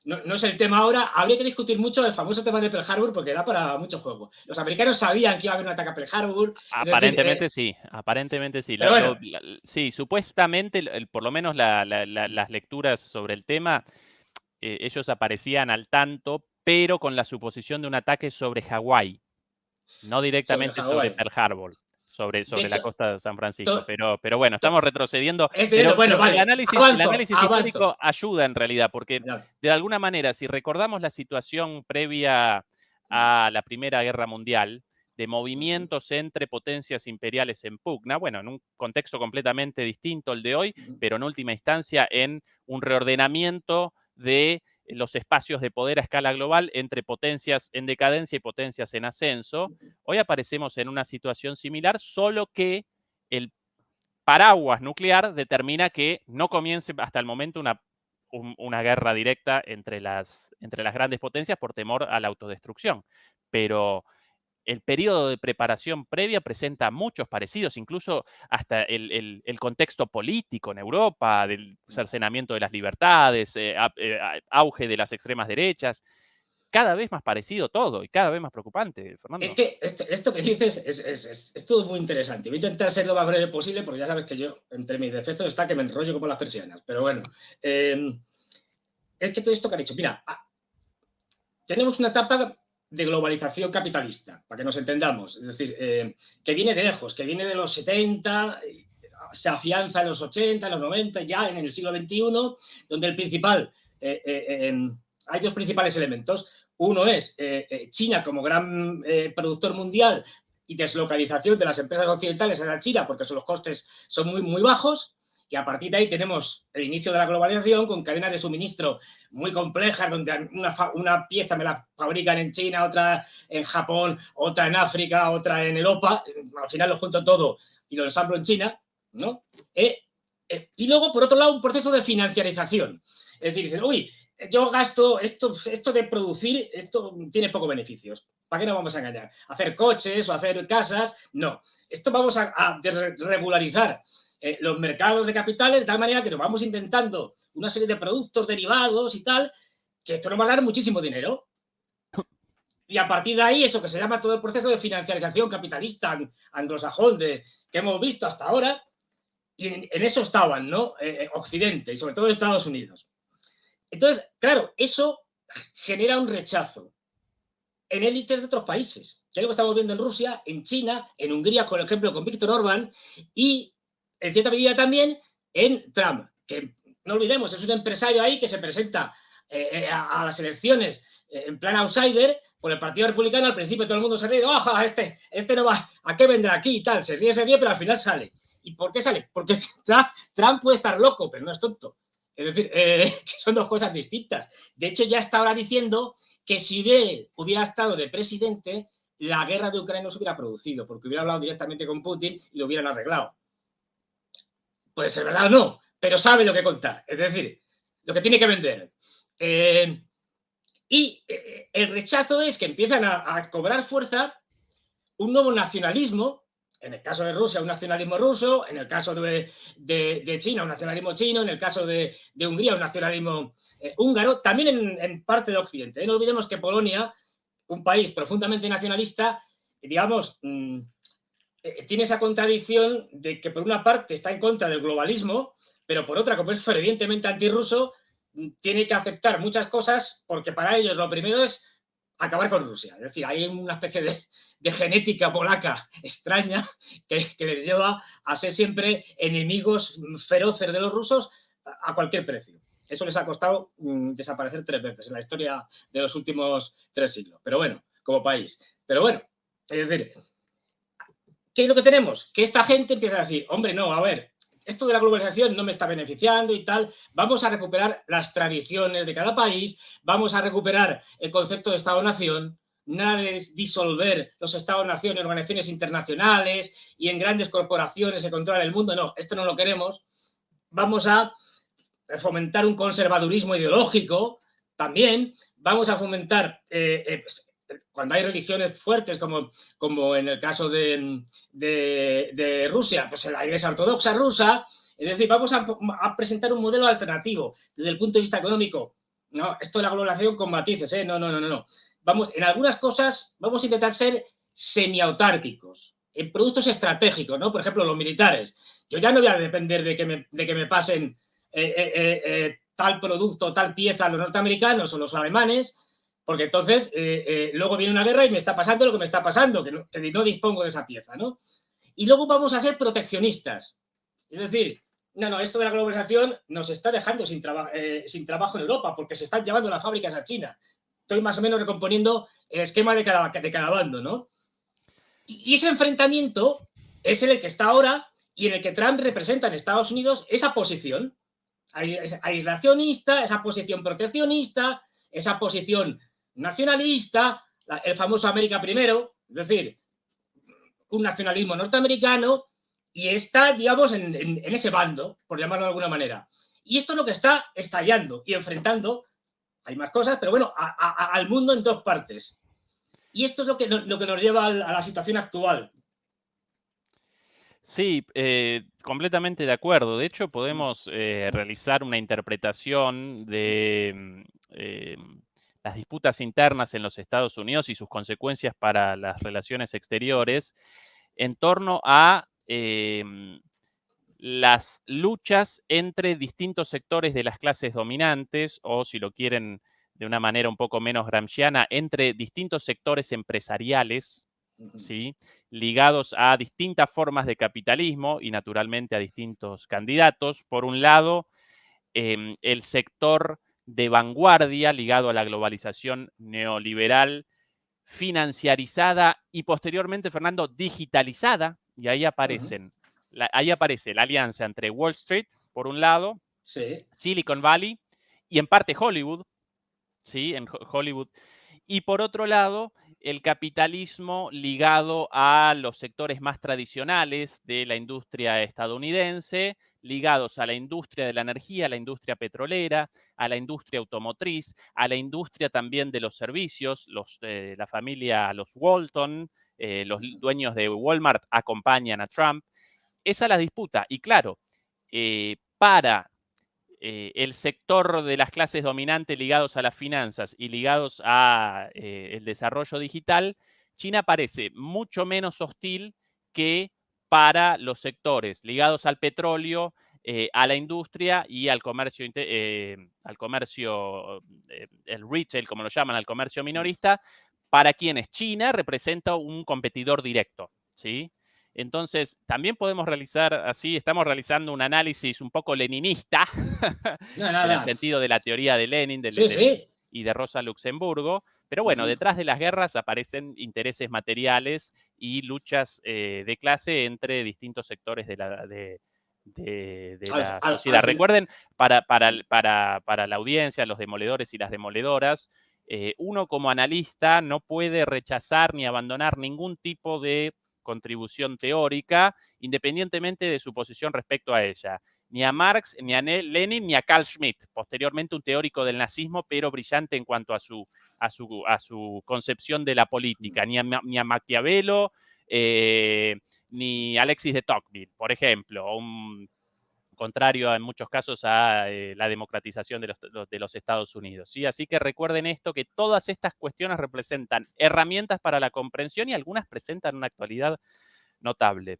no es el tema ahora. Habría que discutir mucho el famoso tema de Pearl Harbor porque da para mucho juego. Los americanos sabían que iba a haber un ataque a Pearl Harbor, es decir, Aparentemente sí. pero bueno. Sí, supuestamente, por lo menos las lecturas sobre el tema, ellos aparecían al tanto, pero con la suposición de un ataque sobre Hawái, no Sobre directamente sobre Hawái. Pearl Harbor, De sobre la hecho, costa de San Francisco. to, Pero bueno, estamos retrocediendo. bueno, Pero el vale, análisis avanzo. histórico ayuda en realidad, porque de alguna manera, si recordamos la situación previa a la Primera Guerra Mundial, de movimientos entre potencias imperiales en pugna, bueno, en un contexto completamente distinto al de hoy, pero en última instancia en un reordenamiento de los espacios de poder a escala global entre potencias en decadencia y potencias en ascenso. Hoy aparecemos en una situación similar, solo que el paraguas nuclear determina que no comience hasta el momento una guerra directa entre las grandes potencias por temor a la autodestrucción. Pero el periodo de preparación previa presenta muchos parecidos, incluso hasta el contexto político en Europa, del cercenamiento de las libertades, auge de las extremas derechas, cada vez más parecido todo y cada vez más preocupante, Es Fernando. que esto que dices es todo muy interesante. Voy a intentar ser lo más breve posible porque ya sabes que yo, entre mis defectos, está que me enrollo como las persianas. Pero bueno, es que todo esto que han dicho, mira, tenemos una etapa de globalización capitalista, para que nos entendamos. Es decir, que viene de lejos, que viene de los 70, se afianza en los 80, en los 90, ya en el siglo XXI, donde el principal, hay dos principales elementos. Uno es China como gran productor mundial y deslocalización de las empresas occidentales a China, porque los costes son muy, muy bajos. Y a partir de ahí tenemos el inicio de la globalización con cadenas de suministro muy complejas, donde una pieza me la fabrican en China, otra en Japón, otra en África, otra en Europa. Al final lo junto todo y lo ensamblo en China, ¿no? Y luego, por otro lado, un proceso de financiarización. Es decir, dicen, uy, yo gasto esto de producir, esto tiene pocos beneficios. ¿Para qué nos vamos a engañar? ¿Hacer coches o hacer casas? No. Esto vamos a regularizar los mercados de capitales de tal manera que nos vamos inventando una serie de productos derivados y tal, que esto nos va a dar muchísimo dinero. Y a partir de ahí, eso que se llama todo el proceso de financiarización capitalista anglosajón que hemos visto hasta ahora, y en eso estaban, ¿no? Occidente y sobre todo Estados Unidos. Entonces, claro, eso genera un rechazo en élites de otros países, que es lo que estamos viendo en Rusia, en China, en Hungría, por ejemplo, con Víctor Orbán, y en cierta medida también en Trump, que no olvidemos, es un empresario ahí que se presenta a las elecciones en plan outsider por el Partido Republicano. Al principio todo el mundo se ríe, ¡oh, este no va, ¿a qué vendrá aquí? Y tal, se ríe, pero al final sale. ¿Y por qué sale? Porque Trump puede estar loco, pero no es tonto. Es decir, que son dos cosas distintas. De hecho, ya está ahora diciendo que si él hubiera estado de presidente, la guerra de Ucrania no se hubiera producido, porque hubiera hablado directamente con Putin y lo hubieran arreglado. Puede ser verdad o no, pero sabe lo que contar, es decir, lo que tiene que vender. Y el rechazo es que empiezan a cobrar fuerza un nuevo nacionalismo. En el caso de Rusia, un nacionalismo ruso, en el caso de China, un nacionalismo chino, en el caso de Hungría, un nacionalismo húngaro, también en parte de Occidente. No olvidemos que Polonia, un país profundamente nacionalista, digamos, tiene esa contradicción de que por una parte está en contra del globalismo, pero por otra, como es fervientemente antirruso, tiene que aceptar muchas cosas porque para ellos lo primero es acabar con Rusia. Es decir, hay una especie de genética polaca extraña que les lleva a ser siempre enemigos feroces de los rusos a cualquier precio. Eso les ha costado desaparecer 3 veces en la historia de los últimos 3 siglos. Pero bueno, como país. Pero bueno, es decir, ¿qué es lo que tenemos? Que esta gente empieza a decir, hombre, no, a ver, esto de la globalización no me está beneficiando y tal, vamos a recuperar las tradiciones de cada país, vamos a recuperar el concepto de Estado-Nación, nada de disolver los Estados-Nación en organizaciones internacionales y en grandes corporaciones que controlan el mundo, no, esto no lo queremos, vamos a fomentar un conservadurismo ideológico también, vamos a fomentar cuando hay religiones fuertes, como en el caso de Rusia, pues la Iglesia Ortodoxa rusa. Es decir, vamos a presentar un modelo alternativo desde el punto de vista económico No, esto de la globalización con matices, ¿eh? No, no, no, no. Vamos, en algunas cosas vamos a intentar ser semiautárquicos, en productos estratégicos, ¿no? Por ejemplo, los militares. Yo ya no voy a depender de que me pasen tal producto, tal pieza los norteamericanos o los alemanes, porque entonces luego viene una guerra y me está pasando lo que me está pasando, que no dispongo de esa pieza, ¿no? Y luego vamos a ser proteccionistas. Es decir, no, esto de la globalización nos está dejando sin trabajo en Europa porque se están llevando las fábricas a China. Estoy más o menos recomponiendo el esquema de cada bando, ¿no? Y ese enfrentamiento es el que está ahora y en el que Trump representa en Estados Unidos esa posición aislacionista, esa posición proteccionista, esa posición nacionalista, el famoso América primero, es decir, un nacionalismo norteamericano y está, digamos, en ese bando, por llamarlo de alguna manera. Y esto es lo que está estallando y enfrentando, hay más cosas, pero bueno, al mundo en dos partes. Y esto es lo que nos lleva a la situación actual. Sí, completamente de acuerdo. De hecho, podemos realizar una interpretación de las disputas internas en los Estados Unidos y sus consecuencias para las relaciones exteriores en torno a las luchas entre distintos sectores de las clases dominantes, o si lo quieren de una manera un poco menos gramsciana, entre distintos sectores empresariales, ¿sí? Ligados a distintas formas de capitalismo y naturalmente a distintos candidatos. Por un lado, el sector de vanguardia ligado a la globalización neoliberal, financiarizada y posteriormente, Fernando, digitalizada, y ahí ahí aparece la alianza entre Wall Street, por un lado, sí. Silicon Valley y en parte Hollywood, ¿sí? En Hollywood. Y por otro lado, el capitalismo ligado a los sectores más tradicionales de la industria estadounidense, ligados a la industria de la energía, a la industria petrolera, a la industria automotriz, a la industria también de los servicios, la familia, los Walton, los dueños de Walmart acompañan a Trump. Esa es la disputa. Y claro, para el sector de las clases dominantes ligados a las finanzas y ligados a el desarrollo digital, China parece mucho menos hostil que para los sectores ligados al petróleo, a la industria y al comercio, el retail, como lo llaman, al comercio minorista, para quienes China representa un competidor directo, ¿sí? Entonces, también podemos realizar así, estamos realizando un análisis un poco leninista, No, en el nada. sentido de la teoría de Lenin Sí, sí. y de Rosa Luxemburgo, pero bueno, detrás de las guerras aparecen intereses materiales y luchas de clase entre distintos sectores de la sociedad. Recuerden, para la audiencia, los demoledores y las demoledoras, uno como analista no puede rechazar ni abandonar ningún tipo de contribución teórica, independientemente de su posición respecto a ella. Ni a Marx, ni a Lenin, ni a Carl Schmitt, posteriormente un teórico del nazismo, pero brillante en cuanto a su concepción de la política, ni a Maquiavelo, ni Alexis de Tocqueville, por ejemplo, un contrario en muchos casos a la democratización de los Estados Unidos, ¿sí? Así que recuerden esto, que todas estas cuestiones representan herramientas para la comprensión y algunas presentan una actualidad notable.